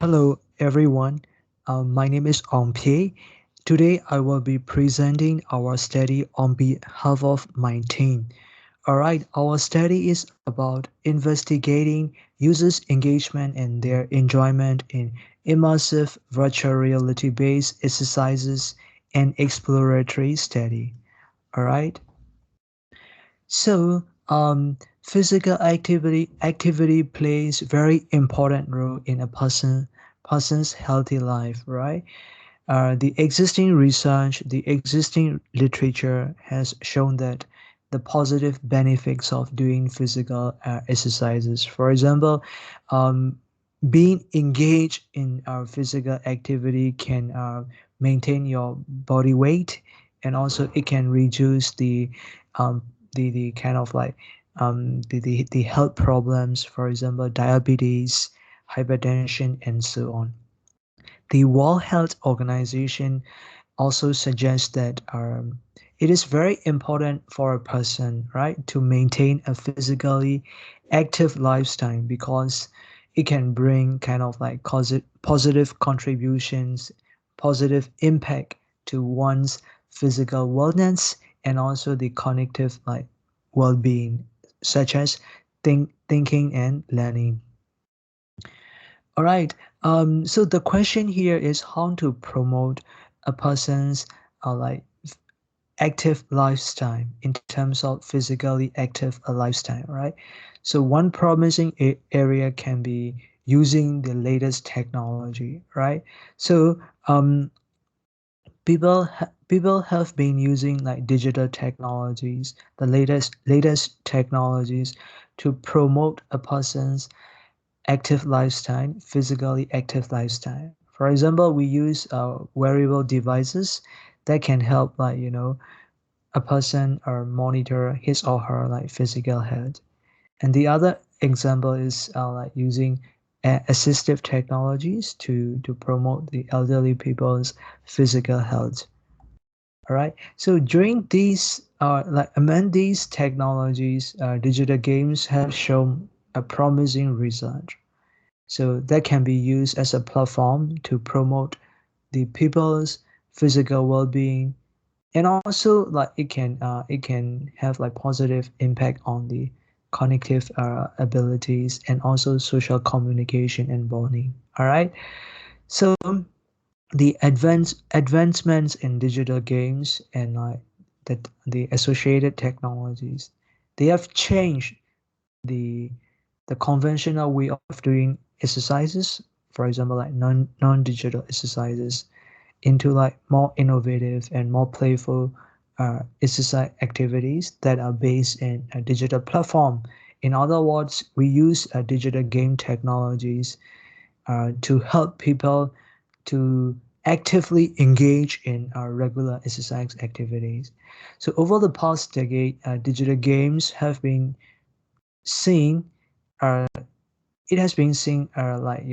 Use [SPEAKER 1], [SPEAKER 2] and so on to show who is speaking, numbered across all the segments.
[SPEAKER 1] Hello everyone, my name is Pei. Today I will be presenting our study on behalf of my team. Alright, our study is about investigating users' engagement and their enjoyment in immersive virtual reality based exercises and exploratory study. Alright, so physical activity plays very important role in a person's healthy life, right? The existing research, the existing literature has shown that the positive benefits of doing physical exercises. For example, um, being engaged in physical activity can maintain your body weight, and also it can reduce um, the kind of like the health problems, for example, diabetes, hypertension, and so on. The World Health Organization also suggests that it is very important for a person, right, to maintain a physically active lifestyle because it can bring kind of like positive contributions, positive impact to one's physical wellness and also the cognitive like well-being, such as thinking and learning. All right. So the question here is how to promote a person's like active lifestyle in terms of physically active lifestyle, right? So one promising area can be using the latest technology, right? So people have been using like digital technologies, the latest technologies to promote a person's active lifestyle, physically active lifestyle. For example, we use wearable devices that can help like a person or monitor his or her like physical health. And the other example is like using assistive technologies to promote the elderly people's physical health. All right. So during these, like among these technologies, digital games have shown a promising result. So that can be used as a platform to promote the people's physical well-being, and also like it can have like positive impact on the cognitive abilities and also social communication and bonding. All right. So the advancements in digital games and like the associated technologies, they have changed the the conventional way of doing exercises, for example like non-digital exercises, into like more innovative and more playful exercise activities that are based in a digital platform. In other words, we use digital game technologies to help people to actively engage in our regular exercise activities. So over the past decade, digital games have been seen uh, it has been seen like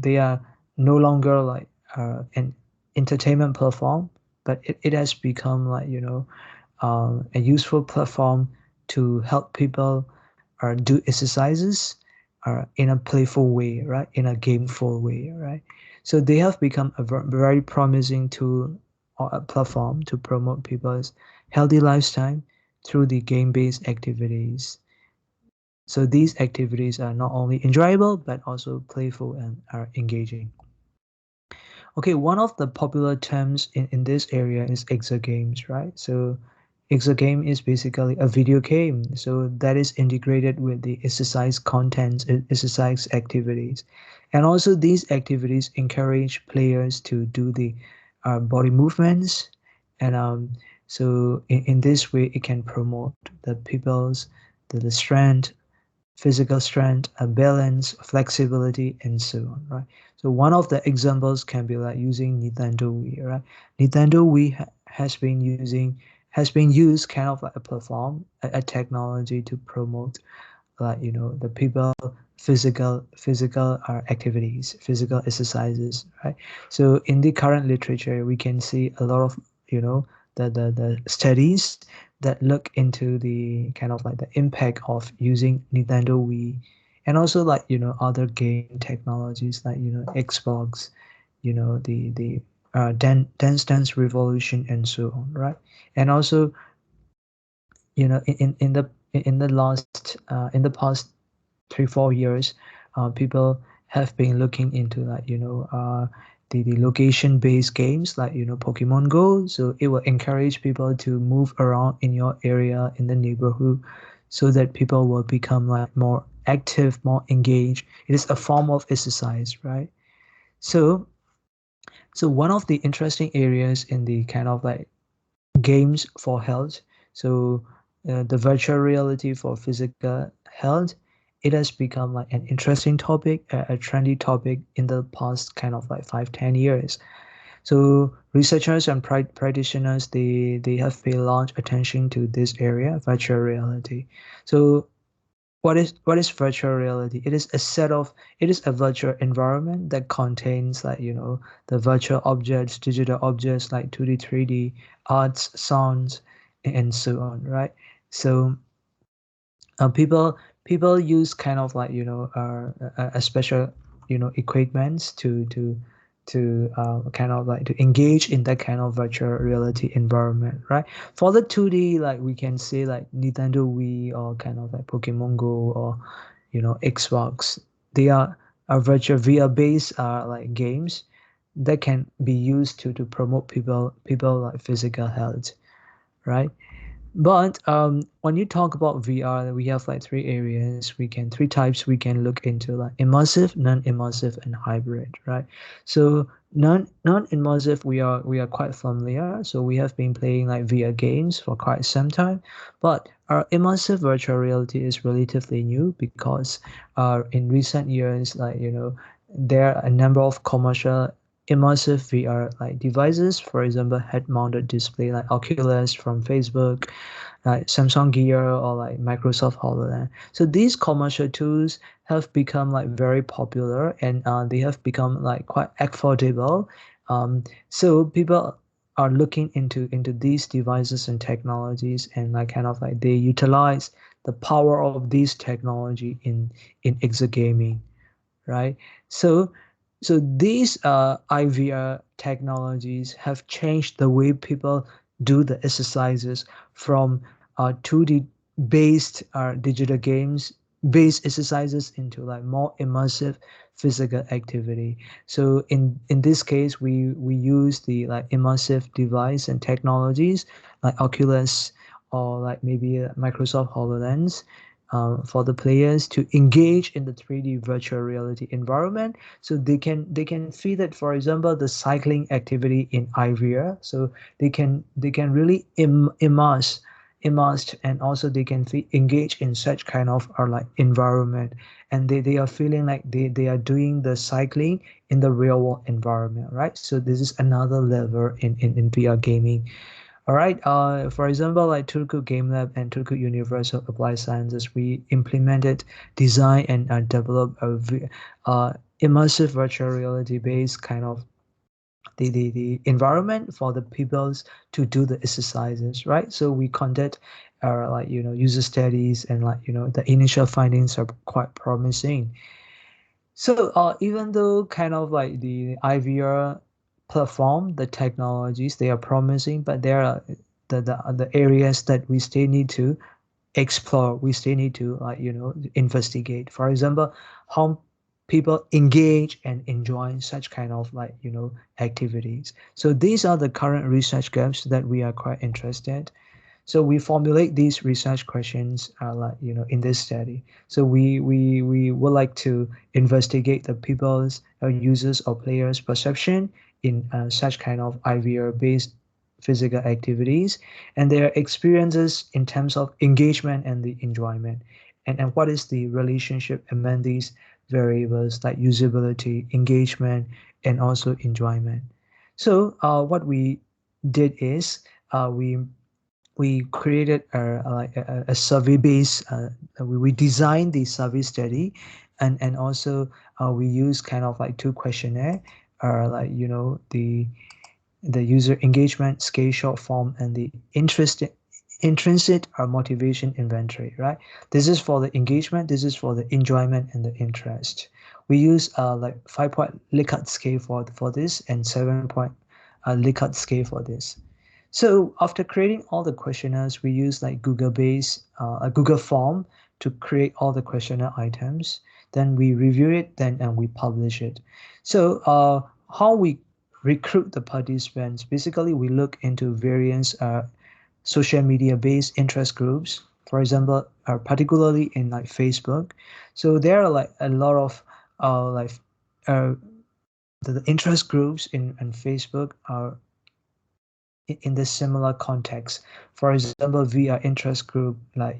[SPEAKER 1] they are no longer like an entertainment platform, but it has become like a useful platform to help people do exercises in a playful way, right, in a gameful way, right. So they have become a very promising tool or a platform to promote people's healthy lifestyle through the game-based activities. So these activities are not only enjoyable but also playful and are engaging. Okay, one of the popular terms in this area is exogames, right? So exogame is basically a video game. So that is integrated with the exercise contents, exercise activities. And also these activities encourage players to do the body movements. And so in this way, it can promote the people's the strength, physical strength, balance, flexibility, and so on, right? So one of the examples can be like using Nintendo Wii, right? Nintendo Wii has been used kind of like a platform, a technology to promote like the people physical activities, physical exercises, right? So in the current literature, we can see a lot of the studies that look into the kind of like the impact of using Nintendo Wii And also like other game technologies like Xbox, the Dance Dance Revolution and so on, right? And also in the past 3 4 years, people have been looking into like the location based games like Pokemon Go. So it will encourage people to move around in your area in the neighborhood, so that people will become like more active, more engaged. It is a form of exercise, right? So one of the interesting areas in the kind of like games for health. So the virtual reality for physical health, it has become like an interesting topic, a trendy topic in the past kind of like 5 10 years. So researchers and practitioners, they have paid large attention to this area, virtual reality. So what is virtual reality? It is a virtual environment that contains like the virtual objects, digital objects like 2D, 3D, arts, sounds, and so on, right? So people use kind of like a special equipments to kind of like to engage in that kind of virtual reality environment, right? For the 2D, like we can say like Nintendo Wii or kind of like Pokemon Go or Xbox. They are virtual VR based like games that can be used to promote people like physical health, right? But when you talk about VR, we have like three areas. Three types we can look into, like immersive, non-immersive, and hybrid, right? So non-immersive, we are quite familiar. So we have been playing like VR games for quite some time, but our immersive virtual reality is relatively new because in recent years, like there are a number of commercial immersive VR like devices, for example, head-mounted display like Oculus from Facebook, like Samsung Gear or like Microsoft HoloLens. So these commercial tools have become like very popular, and they have become like quite affordable. So people are looking into these devices and technologies, and like kind of like they utilize the power of this technology in exogaming, right? So, these IVR technologies have changed the way people do the exercises from 2D based digital games based exercises into like more immersive physical activity. So in this case, we use the like immersive device and technologies like Oculus or like maybe Microsoft HoloLens for the players to engage in the 3D virtual reality environment, so they can feed it, for example, the cycling activity in IVR. So they can really immersed, and also they can engage in such kind of like environment, and they are feeling like they are doing the cycling in the real world environment, right? So this is another level in VR gaming. All right. For example, like Turku Game Lab and Turku Universal Applied Sciences, we implemented, design, and develop immersive virtual reality based kind of the environment for the peoples to do the exercises, right? So we conduct like user studies, and like the initial findings are quite promising. So even though kind of like the IVR platform, the technologies, they are promising, but there are the areas that we still need to explore. We still need to like investigate. For example, how people engage and enjoy such kind of like activities. So these are the current research gaps that we are quite interested. So we formulate these research questions like in this study. So we would like to investigate the people's users or players perception in such kind of IVR based physical activities, and their experiences in terms of engagement and the enjoyment, and what is the relationship among these variables like usability, engagement, and also enjoyment. So what we did is we created a survey based we designed the survey study, and also we use kind of like two questionnaire, like the user engagement scale short form and the interest intrinsic motivation inventory, right? This is for the engagement, this is for the enjoyment and the interest. We use like 5-point Likert scale for this and 7-point Likert scale for this. So after creating all the questionnaires, we use like a Google form to create all the questionnaire items. Then we review it, then and we publish it. So how we recruit the participants? Basically, we look into various social media based interest groups, for example, particularly in like Facebook. So there are like a lot of like uh, the interest groups in Facebook are in the similar context. For example, VR interest group, like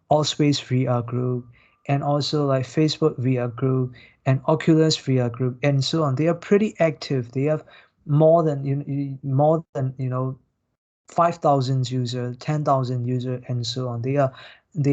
[SPEAKER 1] all space VR group, and also like Facebook VR group and Oculus VR group, and so on. They are pretty active. They have more than 5,000 users, 10,000 users, and so on. They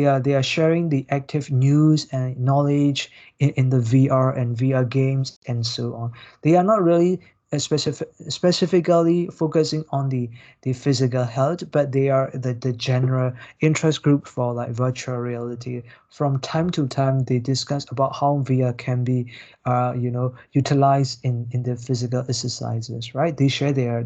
[SPEAKER 1] are sharing the active news and knowledge in the VR and VR games and so on. They are not really specifically focusing on the physical health, but they are the general interest group for like virtual reality. From time to time, they discuss about how VR can be utilized in the physical exercises, right? They share their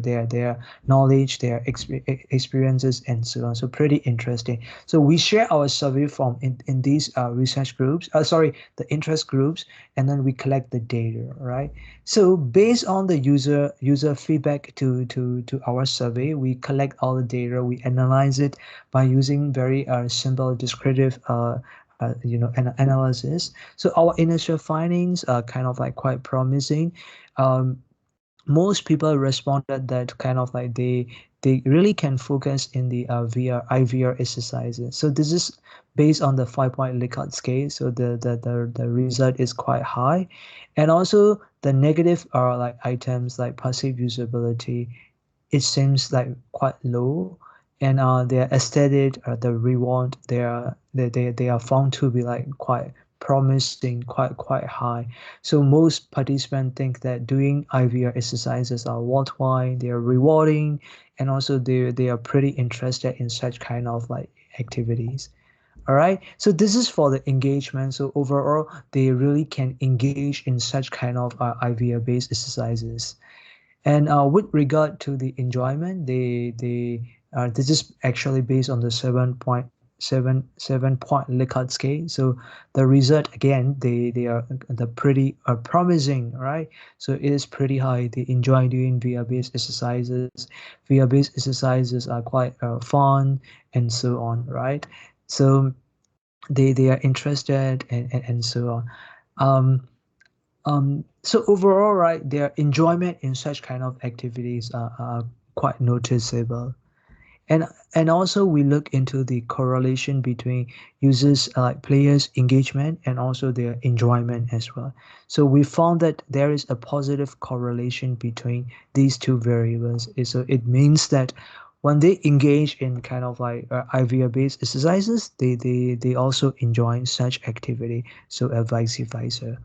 [SPEAKER 1] knowledge, their experiences, and so on. So pretty interesting. So we share our survey form in these research groups. Sorry, the interest groups, and then we collect the data, right? So based on the user feedback to our survey, we collect all the data. We analyze it by using very simple descriptive analysis. So our initial findings are kind of like quite promising. Um, Most people responded that kind of like they really can focus in the IVR exercises. So this is based on the 5-point Likert scale. So the result is quite high, and also the negative are like items like passive usability. It seems like quite low, and their aesthetic, the reward, they are found to be like quite promising, quite high. So most participants think that doing IVR exercises are worthwhile, they are rewarding, and also they are pretty interested in such kind of like activities. All right, so this is for the engagement. So overall, they really can engage in such kind of IVR based exercises. And with regard to the enjoyment, this is actually based on the 7.7 point Likert scale. So the result again, they are the pretty promising, right? So it is pretty high. They enjoy doing VR-based exercises. VR-based exercises are quite fun and so on, right? So they are interested and so on. Um, so overall, right, their enjoyment in such kind of activities are quite noticeable. And and also we look into the correlation between users like players engagement and also their enjoyment as well. So we found that there is a positive correlation between these two variables. So it means that when they engage in kind of like IVR based exercises, they also enjoy such activity. So vice versa.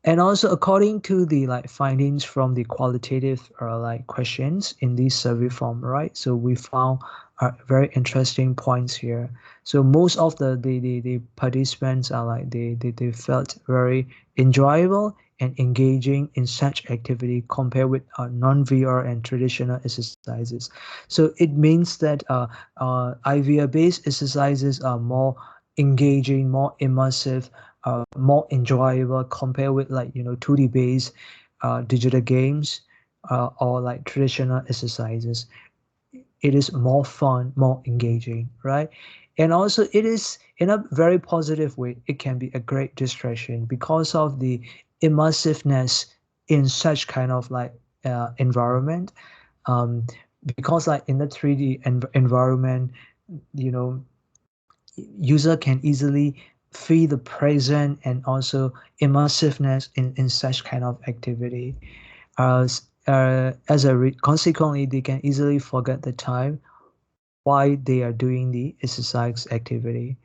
[SPEAKER 1] And also according to the like findings from the qualitative like questions in this survey form, right? So we found very interesting points here. So most of the participants are like they felt very enjoyable and engaging in such activity compared with non-VR and traditional exercises. So it means that IVR based exercises are more engaging, more immersive, more enjoyable compared with like 2D based digital games or like traditional exercises. It is more fun, more engaging, right? And also it is in a very positive way. It can be a great distraction because of the immersiveness in such kind of like environment. Um, because like in the 3D environment, you know user can easily feel the present and also immersiveness in such kind of activity. Consequently, they can easily forget the time why they are doing the exercise activity.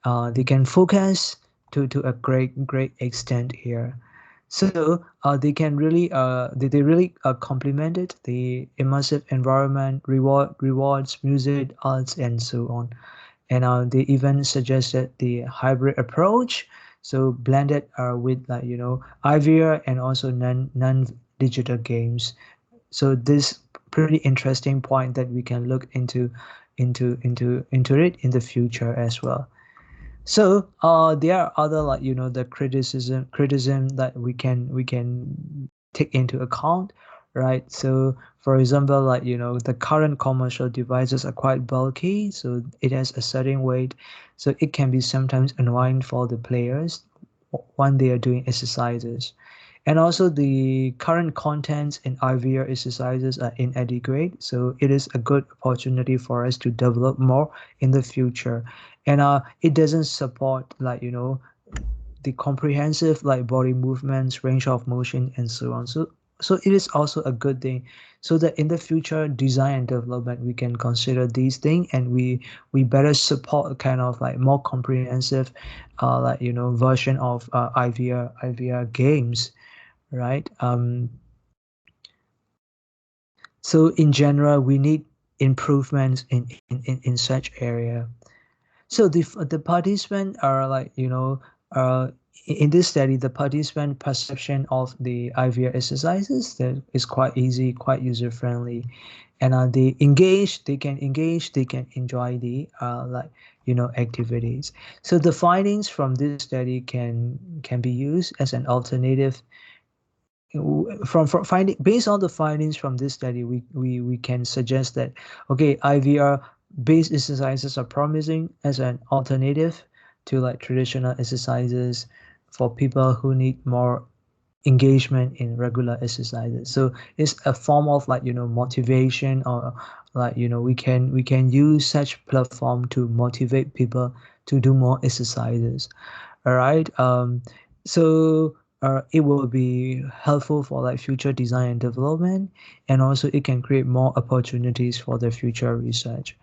[SPEAKER 1] They can focus to a great extent here. So they can really they really complement it, the immersive environment, rewards, music, arts, and so on. And they even suggested the hybrid approach, so blended with like IVR and also non digital games. So this pretty interesting point that we can look into it in the future as well. So there are other like the criticism that we can take into account, right? So for example, like the current commercial devices are quite bulky, so it has a certain weight, so it can be sometimes annoying for the players when they are doing exercises. And also the current contents in IVR exercises are inadequate, so it is a good opportunity for us to develop more in the future. And it doesn't support like the comprehensive like body movements, range of motion, and so on. So it is also a good thing, so that in the future design and development we can consider these things, and we better support kind of like more comprehensive like version of IVR games, right? So in general, we need improvements in such area. So the participant are like in this study, the participant perception of the IVR exercises that is quite easy, quite user friendly, and they can enjoy the like activities. So the findings from this study can be used as an alternative from finding based on the findings from this study, we can suggest that okay, IVR based exercises are promising as an alternative to like traditional exercises for people who need more engagement in regular exercises. So it's a form of like motivation, or like we can use such platform to motivate people to do more exercises. All right. So it will be helpful for like future design and development, and also it can create more opportunities for the future research.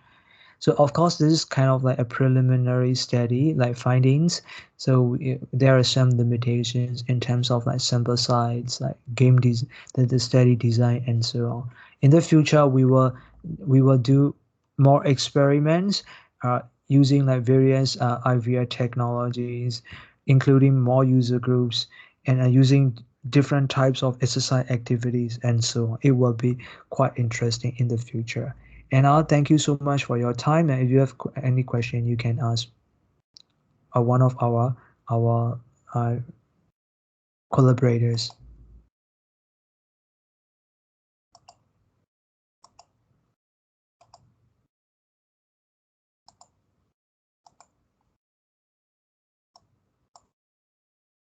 [SPEAKER 1] So of course, this is kind of like a preliminary study, like findings. So there are some limitations in terms of like sample size, like the study design, and so on. In the future, we will do more experiments using like various IVR technologies, including more user groups, and using different types of exercise activities, and so on. It will be quite interesting in the future. And I'll thank you so much for your time. And if you have any question, you can ask one of our uh, collaborators.